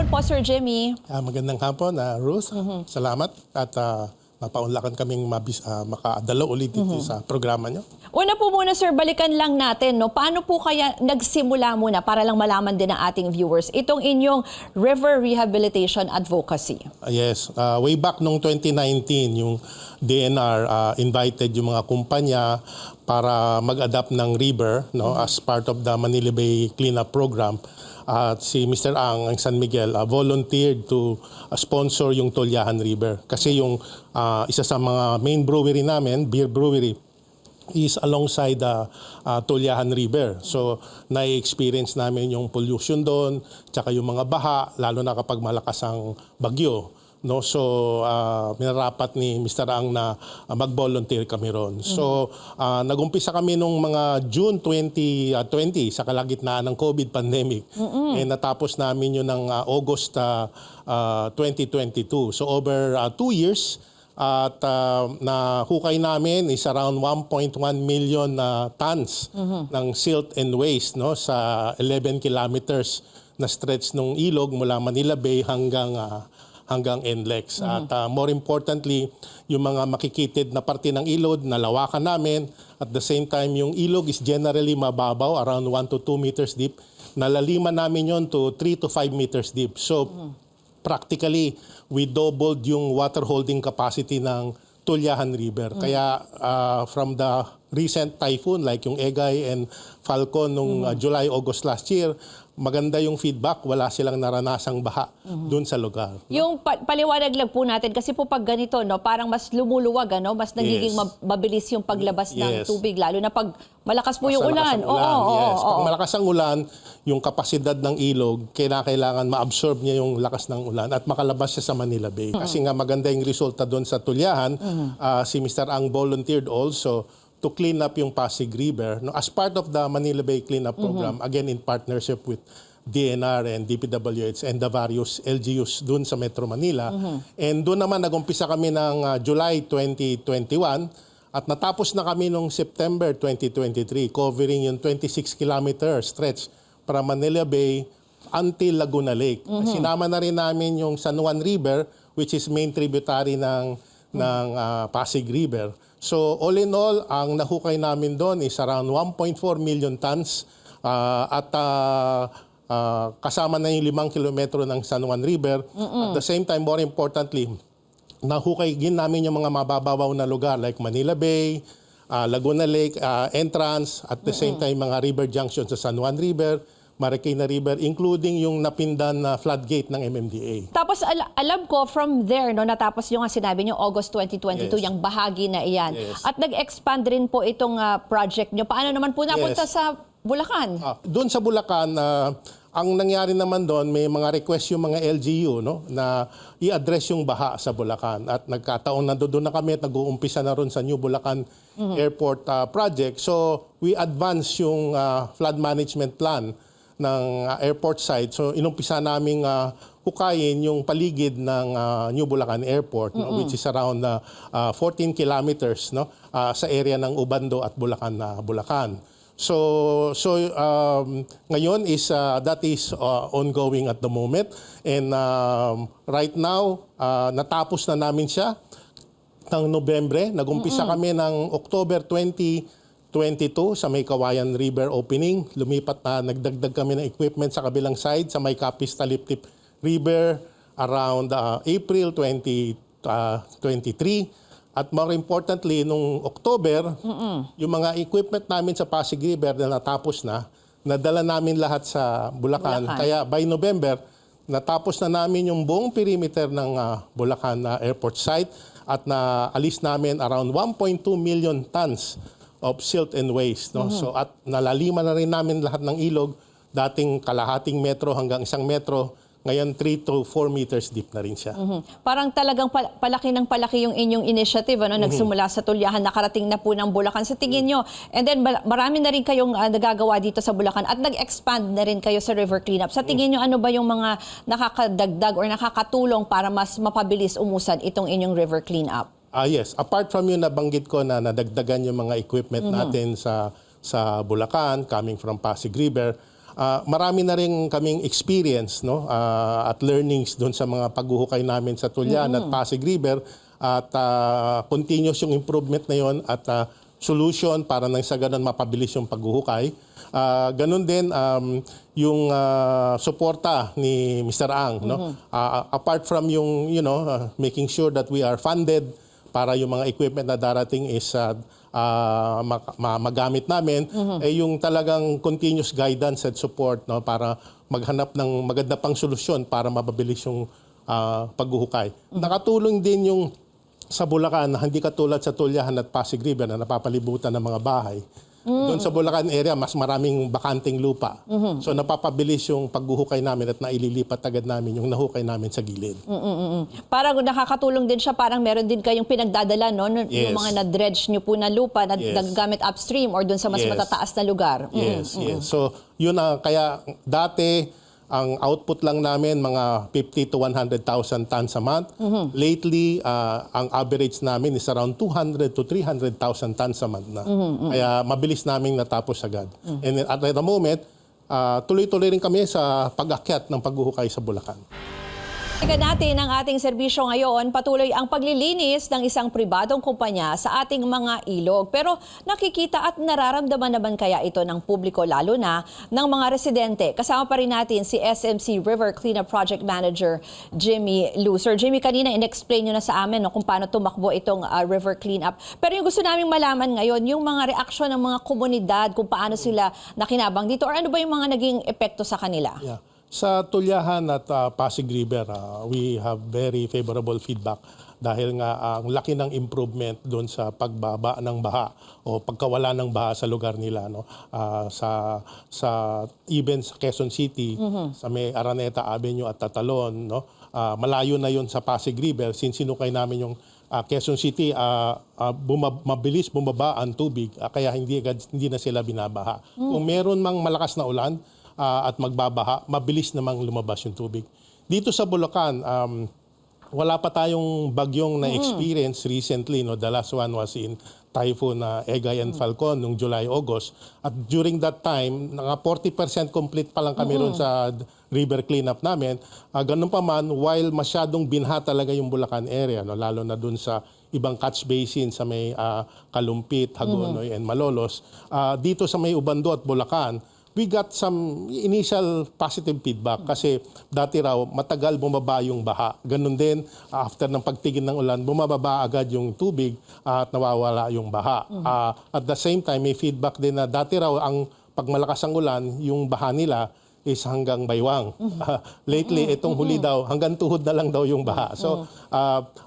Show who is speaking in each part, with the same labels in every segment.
Speaker 1: hapon po, Sir Jimmy.
Speaker 2: Magandang hapon, Ruth. Salamat at napaunlakan kaming makadalo ulit dito sa programa nyo.
Speaker 1: Una po muna, Sir, balikan lang natin, no? Paano po kaya nagsimula muna para lang malaman din ng ating viewers itong inyong River Rehabilitation Advocacy?
Speaker 2: Yes, way back noong 2019, yung DNR invited yung mga kumpanya para mag-adapt ng river, no, as part of the Manila Bay Cleanup Program. At si Mr. Ang San Miguel volunteered to sponsor yung Tolyahan River. Kasi yung isa sa mga main brewery namin, beer brewery, is alongside the Tolyahan River. So, na-experience namin yung pollution doon, tsaka yung mga baha, lalo na kapag malakas ang bagyo. No, so minarapat ni Mr. Ang na mag-volunteer kami ron. So nagumpisa kami nung mga June 2020 sa kalagitnaan ng COVID pandemic. And natapos namin yun ng August 2022. So over 2 years at nahukay namin is around 1.1 million tons ng silt and waste, no, sa 11 kilometers na stretch ng ilog mula Manila Bay hanggang NLEX. At more importantly, yung mga makikitid na parte ng ilog, nalawakan namin. At the same time, yung ilog is generally mababaw, around 1 to 2 meters deep. Nalaliman namin yon to 3 to 5 meters deep. So, practically, we doubled yung water holding capacity ng Tolyahan River. Kaya from the recent typhoon like yung Egay and Falcon nung July, August last year, maganda yung feedback, wala silang naranasang baha doon sa lugar.
Speaker 1: Yung paliwanag lang po natin, kasi po pag ganito, no, parang mas lumuluwag, ano, mas nagiging mabilis yung paglabas ng tubig, lalo na pag malakas po yung ulan.
Speaker 2: Pag malakas ang ulan, yung kapasidad ng ilog, kailangan ma-absorb niya yung lakas ng ulan at makalabas siya sa Manila Bay. Kasi nga maganda yung resulta doon sa Tolyahan, si Mr. Ang volunteered also to clean up yung Pasig River, no, as part of the Manila Bay Cleanup Program, again in partnership with DNR and DPWH and the various LGUs dun sa Metro Manila. And doon naman nagumpisa kami ng July 2021 at natapos na kami noong September 2023 covering yung 26-kilometer stretch from Manila Bay until Laguna Lake. Sinama na rin namin yung San Juan River, which is main tributary ng Pasig River. So all in all, ang nahukay namin doon is around 1.4 million tons at kasama na yung 5 kilometro ng San Juan River. At the same time, more importantly, nahukay din namin yung mga mababaw na lugar like Manila Bay, Laguna Lake entrance, at the same time mga river junction sa San Juan River, Marikina River, including yung napindan na floodgate ng MMDA.
Speaker 1: Tapos alam ko from there, no, natapos yung sinabi nyo August 2022, yung bahagi na iyan. At nag-expand rin po itong project nyo. Paano naman po napunta sa Bulacan?
Speaker 2: Doon sa Bulacan, ang nangyari naman doon, may mga request yung mga LGU, no, na i-address yung baha sa Bulacan. At nagkataon na doon na kami at nag-uumpisa na ron sa New Bulacan Airport project. So we advance yung flood management plan ng airport side. So inumpisa naming hukayin yung paligid ng New Bulacan Airport, no, which is around 14 kilometers, no, sa area ng Ubando at Bulacan. So ngayon is that is ongoing at the moment, and right now natapos na namin siya ng Nobyembre. Nagumpisa kami ng October 2022 sa may Kawayan River opening. Lumipat na, nagdagdag kami ng equipment sa kabilang side sa may Capiz Taliptip River around April 2023. At more importantly, nung October, yung mga equipment namin sa Pasig River na natapos na, nadala namin lahat sa Bulacan. Kaya by November, natapos na namin yung buong perimeter ng Bulacan airport site at naalis namin around 1.2 million tons of silt and waste. No? So at nalaliman na rin namin lahat ng ilog, dating kalahating metro hanggang 1 metro, ngayon 3 to 4 meters deep na rin siya.
Speaker 1: Parang talagang palaki ng palaki yung inyong initiative, ano? Nagsimula sa Tolyahan, nakarating na po ng Bulacan sa tingin nyo. And then marami na rin kayong nagagawa dito sa Bulacan at nag-expand na rin kayo sa river cleanup. Sa tingin nyo, ano ba yung mga nakakadagdag or nakakatulong para mas mapabilis umusad itong inyong river cleanup?
Speaker 2: Yes, apart from yung nabanggit ko na nadagdagan yung mga equipment natin sa Bulacan, coming from Pasig River, marami na rin kaming experience, no, at learnings doon sa mga paghuhukay namin sa Tulyan at Pasig River, at continuous yung improvement na yon at solution para nang sa ganun mapabilis yung paghuhukay. Ganun din yung suporta ni Mr. Ang, no? Apart from yung making sure that we are funded para yung mga equipment na darating is magamit namin, yung talagang continuous guidance and support, no, para maghanap ng maganda pang solusyon para mapabilis yung paghuhukay. Nakatulong din yung sa Bulacan, hindi katulad sa Tulyahan at Pasig River na napapalibutan ng mga bahay. Doon sa Bulacan area, mas maraming bakanting lupa. So napapabilis yung paghuhukay namin at naililipat agad namin yung nahukay namin sa gilid.
Speaker 1: Parang nakakatulong din siya, parang meron din kayong pinagdadala, no?
Speaker 2: Yes.
Speaker 1: Yung mga na-dredge nyo po na lupa na
Speaker 2: Yes.
Speaker 1: nagagamit upstream or doon sa mas
Speaker 2: Yes.
Speaker 1: matataas na lugar.
Speaker 2: Yes. So yun kaya dati ang output lang namin mga 50 to 100,000 tons a month. Lately, ang average namin is around 200 to 300,000 tons a month na. Kaya mabilis naming natapos agad. And at the moment, tuloy-tuloy rin kami sa pag-akyat ng paghuhukay sa Bulacan.
Speaker 1: Ika natin ang ating serbisyo ngayon, patuloy ang paglilinis ng isang pribadong kumpanya sa ating mga ilog. Pero nakikita at nararamdaman naman kaya ito ng publiko, lalo na ng mga residente. Kasama pa rin natin si SMC River Cleanup Project Manager Jimmy Lu. Sir Jimmy, kanina in-explain nyo na sa amin, no, kung paano tumakbo itong river cleanup. Pero yung gusto naming malaman ngayon, yung mga reaksyon ng mga komunidad, kung paano sila nakinabang dito, or ano ba yung mga naging epekto sa kanila?
Speaker 2: Yeah. Sa Tulyahan at Pasig River, we have very favorable feedback dahil nga ang laki ng improvement doon sa pagbaba ng baha o pagkawala ng baha sa lugar nila, no. Sa even sa Quezon City, sa may Araneta Avenue at Tatalon, no. Malayo na yon sa Pasig River since sinukay namin yung Quezon City, mabilis bumaba ang tubig, kaya hindi na sila binabaha. Kung meron mang malakas na ulan at magbabaha, mabilis namang lumabas yung tubig. Dito sa Bulacan, wala pa tayong bagyong na-experience recently. No? The last one was in Typhoon Egay and Falcon noong July, August. At during that time, naka 40% complete pa lang kami ron sa river cleanup namin. Ganun pa man, while masyadong binha talaga yung Bulacan area, no? Lalo na dun sa ibang catch basin sa may Kalumpit, Hagonoy, and Malolos. Dito sa may Ubando at Bulacan, we got some initial positive feedback kasi dati raw matagal bumaba yung baha. Ganun din, after ng pagtigil ng ulan, bumababa agad yung tubig at nawawala yung baha. At the same time, may feedback din na dati raw ang pagmalakas ang ulan, yung baha nila is hanggang baywang. Lately, itong huli daw, hanggang tuhod na lang daw yung baha. So,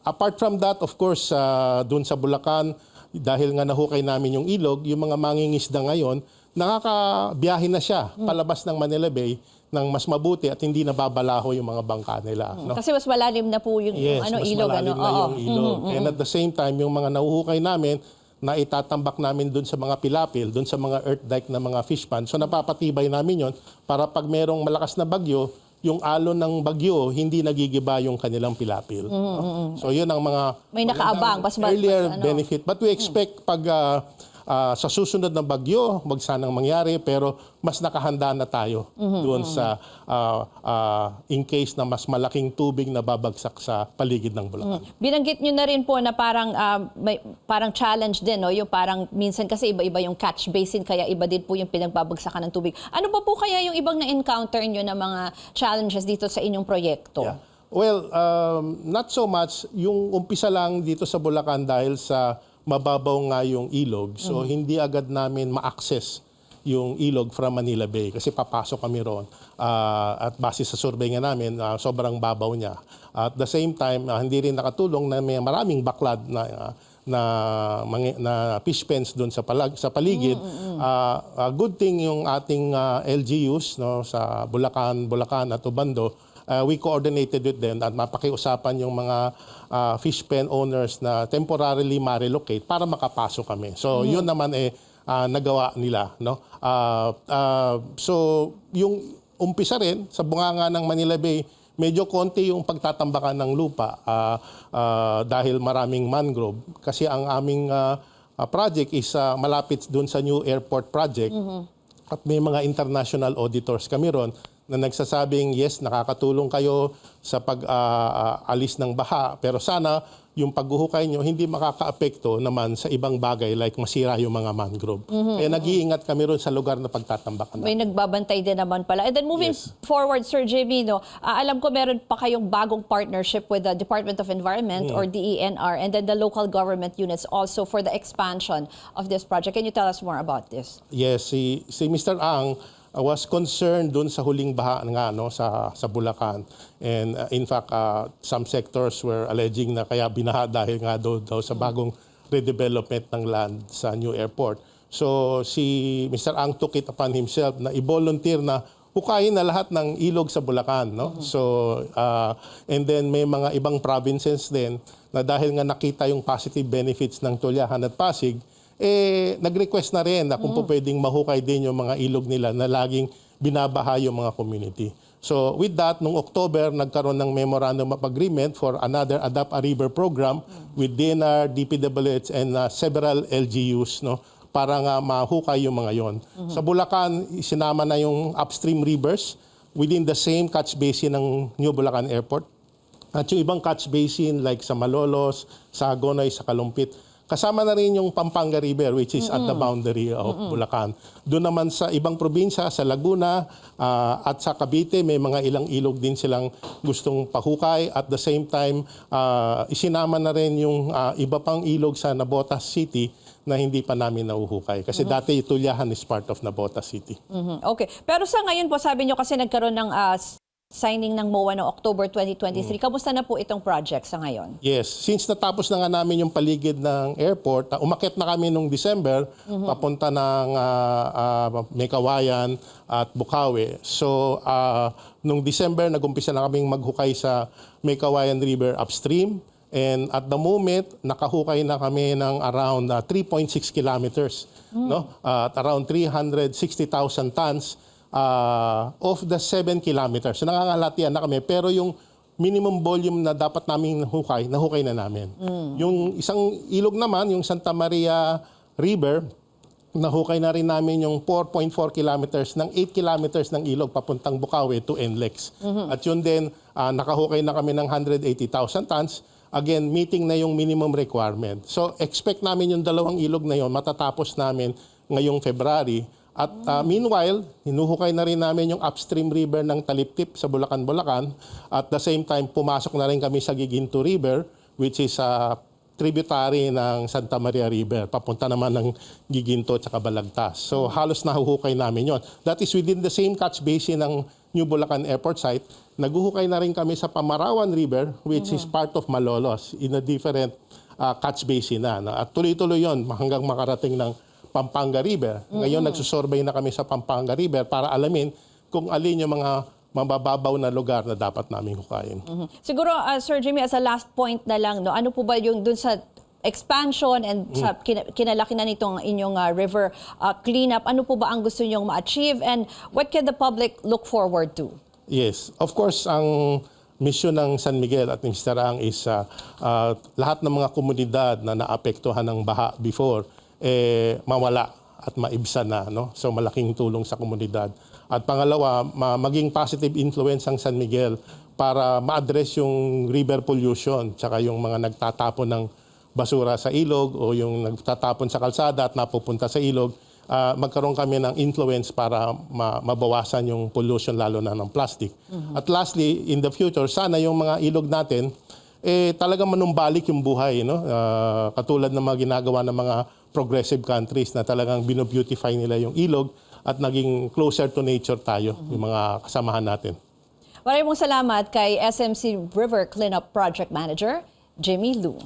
Speaker 2: apart from that, of course, dun sa Bulacan, dahil nga nahukay namin yung ilog, yung mga mangingisda ngayon, nakakabiyahe na siya palabas ng Manila Bay ng mas mabuti at hindi nababalaho yung mga bangka nila. No?
Speaker 1: Kasi mas malalim na po yung
Speaker 2: Yes, mas
Speaker 1: ilog.
Speaker 2: malalim na yung ilog. And at the same time, yung mga nahuhukay namin, na itatambak namin dun sa mga pilapil, dun sa mga earth dike na mga fish pond. So napapatibay namin yon para pag merong malakas na bagyo, yung alon ng bagyo, hindi nagigiba yung kanilang pilapil. No? So yun ang mga
Speaker 1: May nakaabang,
Speaker 2: earlier benefit. But we expect pag sa susunod na bagyo, wag sanang mangyari, pero mas nakahanda na tayo doon sa in case na mas malaking tubig na babagsak sa paligid ng Bulacan.
Speaker 1: Binanggit nyo na rin po na parang may parang challenge din, no? Yung parang minsan kasi iba-iba yung catch basin, kaya iba din po yung pinagbabagsakan ng tubig. Ano pa po kaya yung ibang na-encounter nyo na mga challenges dito sa inyong proyekto?
Speaker 2: Yeah. Well, not so much. Yung umpisa lang dito sa Bulacan dahil sa mababaw nga yung ilog. So, hindi agad namin ma-access yung ilog from Manila Bay kasi papasok kami ron. At base sa survey nga namin, sobrang babaw niya. At the same time, hindi rin nakatulong na may maraming baklad na fish pens doon sa paligid. Good thing yung ating LGUs, no, sa Bulacan at Ubando, we coordinated with them at mapakiusapan yung mga fish pen owners na temporarily ma-relocate para makapasok kami. So, yun naman nagawa nila. No? So, yung umpisa rin sa bunganga ng Manila Bay, medyo konti yung pagtatambakan ng lupa dahil maraming mangrove. Kasi ang aming project is malapit dun sa new airport project. At may mga international auditors kami ron na nagsasabing, yes, nakakatulong kayo sa pag-alis ng baha, pero sana yung paghuhukay nyo hindi makakaapekto naman sa ibang bagay like masira yung mga mangrove. Kaya nag-iingat kami ron sa lugar na pagtatambakan.
Speaker 1: May nagbabantay din naman pala. And then moving
Speaker 2: Yes.
Speaker 1: forward, Sir Jimmy, no, alam ko meron pa kayong bagong partnership with the Department of Environment or DENR and then the local government units also for the expansion of this project. Can you tell us more about this?
Speaker 2: Yes, si Mr. Ang was concerned dun sa huling baha nga no sa Bulacan. And in fact, some sectors were alleging na kaya binaha dahil nga daw sa bagong redevelopment ng land sa new airport. So si Mr. Ang took it upon himself na i-volunteer na hukayin na lahat ng ilog sa Bulacan, no? So and then may mga ibang provinces din na dahil nga nakita yung positive benefits ng Tulyahan at Pasig, nag-request na rin na kung po pwedeng mahukay din yung mga ilog nila na laging binabaha yung mga community. So with that, noong October, nagkaroon ng Memorandum of Agreement for another Adapt a River program with DNR, DPWH, and several LGUs, no? Para nga mahukay yung mga yon. Sa Bulacan, sinama na yung upstream rivers within the same catch basin ng New Bulacan Airport. At yung ibang catch basin like sa Malolos, sa Agonoy, sa Kalumpit, kasama na rin yung Pampanga River which is at the boundary of Bulacan. Doon naman sa ibang probinsya, sa Laguna at sa Cavite, may mga ilang ilog din silang gustong pahukay. At the same time, isinama na rin yung iba pang ilog sa Navotas City na hindi pa namin nahuhukay. Kasi dati Tulyahan is part of Navotas City.
Speaker 1: Okay. Pero sa ngayon po, sabi nyo kasi nagkaroon ng signing ng MOA noong October 2023. Kamusta na po itong project sa ngayon?
Speaker 2: Yes. Since natapos na nga namin yung paligid ng airport, umakyat na kami nung December, papunta ng Mekawayan at Bukawi. So, nung December, nagumpisa na kaming maghukay sa Mekawayan River upstream. And at the moment, nakahukay na kami ng around 3.6 kilometers. No? At around 360,000 tons of the 7 kilometers. So nangangalatian na kami. Pero yung minimum volume na dapat namin nahukay na namin. Yung isang ilog naman, yung Santa Maria River, nahukay na rin namin yung 4.4 kilometers ng 8 kilometers ng ilog papuntang Bukawi to NLEX. At yun din, nakahukay na kami ng 180,000 tons. Again, meeting na yung minimum requirement. So expect namin yung dalawang ilog na yun, matatapos namin ngayong February. At meanwhile, hinuhukay na rin namin yung upstream river ng Taliptip sa Bulacan. At the same time, pumasok na rin kami sa Giginto River, which is tributary ng Santa Maria River. Papunta naman ng Giginto at Balagtas. So halos nahuhukay namin yon. That is within the same catch basin ng New Bulacan Airport site. Naguhukay na rin kami sa Pamarawan River, which is part of Malolos, in a different catch basin na. At tuloy-tuloy yon hanggang makarating ng Pampanga River. Ngayon, nagsusurvey na kami sa Pampanga River para alamin kung alin yung mga mabababaw na lugar na dapat namin hukayin.
Speaker 1: Siguro, Sir Jimmy, as a last point na lang, no, ano po ba yung dun sa expansion and sa kinalaki na nitong inyong river cleanup, ano po ba ang gusto nyong ma-achieve and what can the public look forward to?
Speaker 2: Yes. Of course, ang mission ng San Miguel at ng Mr. Ang is lahat ng mga komunidad na naapektuhan ng baha before, mawala at maibsan na, no? So malaking tulong sa komunidad. At pangalawa, maging positive influence ang San Miguel para ma-address yung river pollution tsaka yung mga nagtatapon ng basura sa ilog o yung nagtatapon sa kalsada at napupunta sa ilog. Magkaroon kami ng influence para mabawasan yung pollution lalo na ng plastic. At lastly, in the future, sana yung mga ilog natin talagang manumbalik yung buhay, no? Katulad ng mga ginagawa ng mga progressive countries na talagang bino-beautify nila yung ilog at naging closer to nature tayo, yung mga kasamahan natin.
Speaker 1: Maraming salamat kay SMC River Cleanup Project Manager, Jimmy Lu.